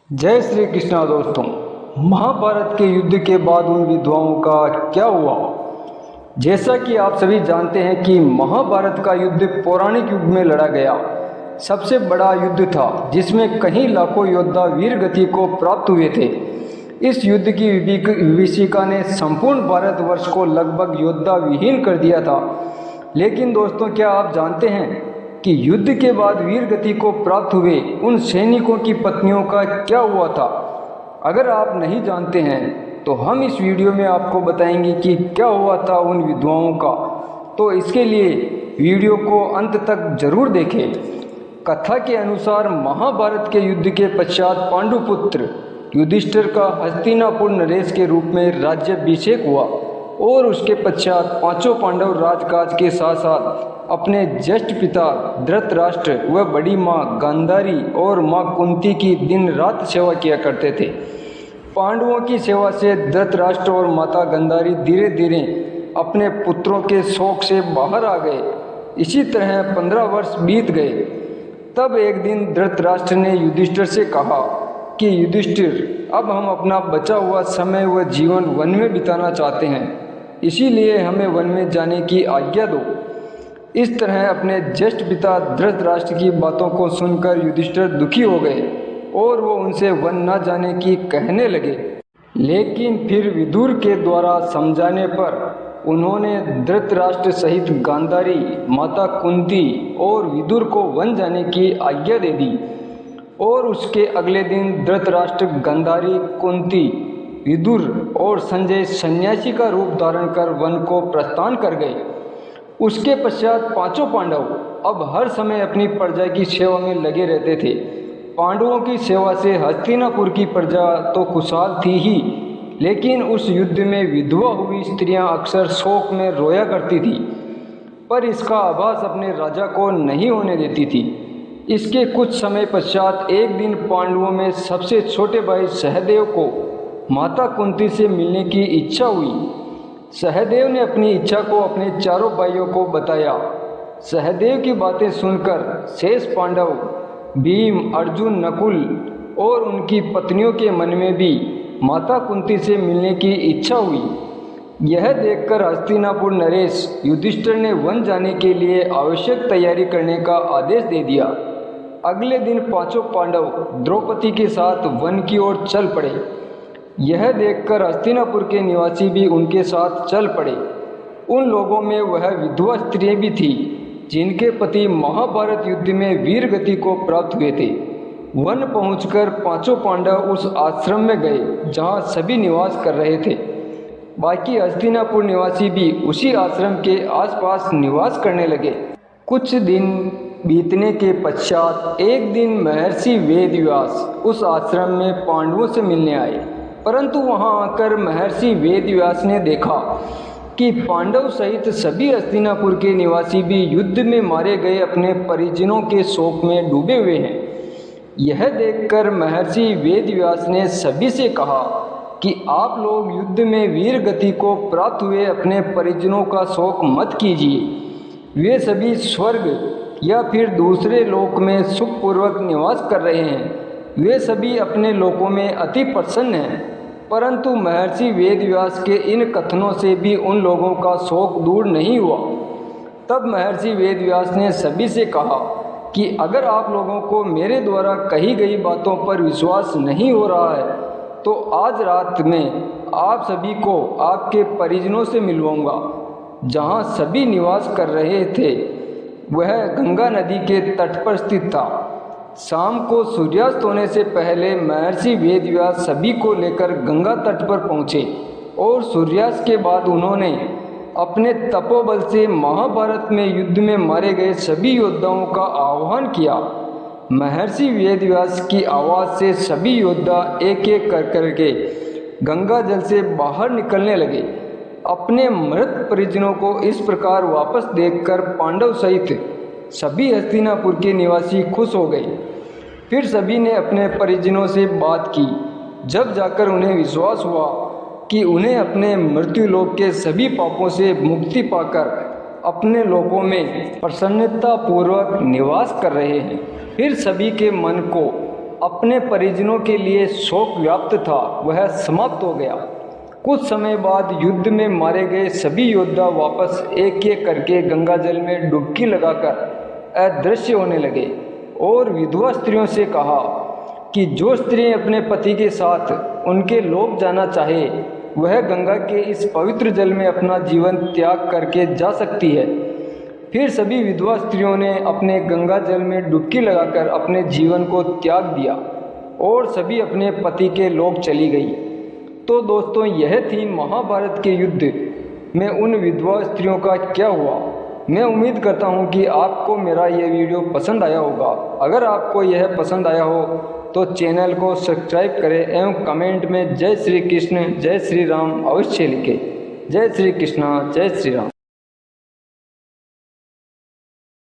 जय श्री कृष्णा दोस्तों। महाभारत के युद्ध के बाद उन विधवाओं का क्या हुआ? जैसा कि आप सभी जानते हैं कि महाभारत का युद्ध पौराणिक युग में लड़ा गया सबसे बड़ा युद्ध था, जिसमें कई लाखों योद्धा वीर गति को प्राप्त हुए थे। इस युद्ध की विभीषिका ने संपूर्ण भारतवर्ष को लगभग योद्धा विहीन कर दिया था। लेकिन दोस्तों, क्या आप जानते हैं कि युद्ध के बाद वीर गति को प्राप्त हुए उन सैनिकों की पत्नियों का क्या हुआ था? अगर आप नहीं जानते हैं तो हम इस वीडियो में आपको बताएंगे कि क्या हुआ था उन विधवाओं का। तो इसके लिए वीडियो को अंत तक जरूर देखें। कथा के अनुसार महाभारत के युद्ध के पश्चात पांडुपुत्र युधिष्ठिर का हस्तिनापुर नरेश के रूप में राज्याभिषेक हुआ और उसके पश्चात पांचों पांडव राजकाज के साथ साथ अपने ज्येष्ठ पिता धृतराष्ट्र व बड़ी माँ गांधारी और माँ कुंती की दिन रात सेवा किया करते थे। पांडवों की सेवा से धृतराष्ट्र और माता गांधारी धीरे धीरे अपने पुत्रों के शौक से बाहर आ गए। इसी तरह 15 वर्ष बीत गए। तब एक दिन धृतराष्ट्र ने युधिष्ठिर से कहा कि युधिष्ठिर, अब हम अपना बचा हुआ समय व जीवन वन में बिताना चाहते हैं, इसीलिए हमें वन में जाने की आज्ञा दो। इस तरह अपने ज्येष्ठ पिता धृतराष्ट्र की बातों को सुनकर युधिष्ठिर दुखी हो गए और वो उनसे वन न जाने की कहने लगे। लेकिन फिर विदुर के द्वारा समझाने पर उन्होंने धृतराष्ट्र सहित गांधारी, माता कुंती और विदुर को वन जाने की आज्ञा दे दी। और उसके अगले दिन धृतराष्ट्र, गांधारी, कुंती, विदुर और संजय सन्यासी का रूप धारण कर वन को प्रस्थान कर गए। उसके पश्चात पांचों पांडव अब हर समय अपनी प्रजा की सेवा में लगे रहते थे। पांडवों की सेवा से हस्तिनापुर की प्रजा तो खुशहाल थी ही, लेकिन उस युद्ध में विधवा हुई स्त्रियां अक्सर शोक में रोया करती थी, पर इसका आभास अपने राजा को नहीं होने देती थी। इसके कुछ समय पश्चात एक दिन पांडवों में सबसे छोटे भाई सहदेव को माता कुंती से मिलने की इच्छा हुई। सहदेव ने अपनी इच्छा को अपने चारों भाइयों को बताया। सहदेव की बातें सुनकर शेष पांडव भीम, अर्जुन, नकुल और उनकी पत्नियों के मन में भी माता कुंती से मिलने की इच्छा हुई। यह देखकर हस्तिनापुर नरेश युधिष्ठिर ने वन जाने के लिए आवश्यक तैयारी करने का आदेश दे दिया। अगले दिन पांचों पांडव द्रौपदी के साथ वन की ओर चल पड़े। यह देखकर हस्तिनापुर के निवासी भी उनके साथ चल पड़े। उन लोगों में वह विधवा स्त्रियां भी थी जिनके पति महाभारत युद्ध में वीर गति को प्राप्त हुए थे। वन पहुंचकर पांचों पांडव उस आश्रम में गए जहां सभी निवास कर रहे थे। बाकी हस्तिनापुर निवासी भी उसी आश्रम के आसपास निवास करने लगे। कुछ दिन बीतने के पश्चात एक दिन महर्षि वेदव्यास उस आश्रम में पांडवों से मिलने आए, परंतु वहां आकर महर्षि वेदव्यास ने देखा कि पांडव सहित सभी हस्तिनापुर के निवासी भी युद्ध में मारे गए अपने परिजनों के शोक में डूबे हुए हैं। यह देखकर महर्षि वेदव्यास ने सभी से कहा कि आप लोग युद्ध में वीर गति को प्राप्त हुए अपने परिजनों का शोक मत कीजिए। वे सभी स्वर्ग या फिर दूसरे लोक में सुखपूर्वक निवास कर रहे हैं। वे सभी अपने लोकों में अति प्रसन्न हैं। परंतु महर्षि वेदव्यास के इन कथनों से भी उन लोगों का शोक दूर नहीं हुआ। तब महर्षि वेदव्यास ने सभी से कहा कि अगर आप लोगों को मेरे द्वारा कही गई बातों पर विश्वास नहीं हो रहा है तो आज रात में आप सभी को आपके परिजनों से मिलवाऊंगा। जहां सभी निवास कर रहे थे वह गंगा नदी के तट पर स्थित था। शाम को सूर्यास्त होने से पहले महर्षि वेदव्यास सभी को लेकर गंगा तट पर पहुँचे और सूर्यास्त के बाद उन्होंने अपने तपोबल से महाभारत में युद्ध में मारे गए सभी योद्धाओं का आह्वान किया। महर्षि वेदव्यास की आवाज़ से सभी योद्धा एक एक कर करके गंगा जल से बाहर निकलने लगे। अपने मृत परिजनों को इस प्रकार वापस देखकर पांडव सहित सभी हस्तिनापुर के निवासी खुश हो गए। फिर सभी ने अपने परिजनों से बात की, जब जाकर उन्हें विश्वास हुआ कि उन्हें अपने मृत्युलोक के सभी पापों से मुक्ति पाकर अपने लोकों में प्रसन्नता पूर्वक निवास कर रहे हैं। फिर सभी के मन को अपने परिजनों के लिए शोक व्याप्त था वह समाप्त हो गया। कुछ समय बाद युद्ध में मारे गए सभी योद्धा वापस एक एक करके गंगा जल में डुबकी लगाकर अदृश्य होने लगे और विधवा स्त्रियों से कहा कि जो स्त्री अपने पति के साथ उनके लोक जाना चाहे वह गंगा के इस पवित्र जल में अपना जीवन त्याग करके जा सकती है। फिर सभी विधवा स्त्रियों ने अपने गंगा जल में डुबकी लगाकर अपने जीवन को त्याग दिया और सभी अपने पति के लोक चली गई। तो दोस्तों, यह थी महाभारत के युद्ध में उन विधवा स्त्रियों का क्या हुआ। मैं उम्मीद करता हूँ कि आपको मेरा यह वीडियो पसंद आया होगा। अगर आपको यह पसंद आया हो तो चैनल को सब्सक्राइब करें एवं कमेंट में जय श्री कृष्ण जय श्री राम अवश्य लिखें। जय श्री कृष्ण जय श्री राम।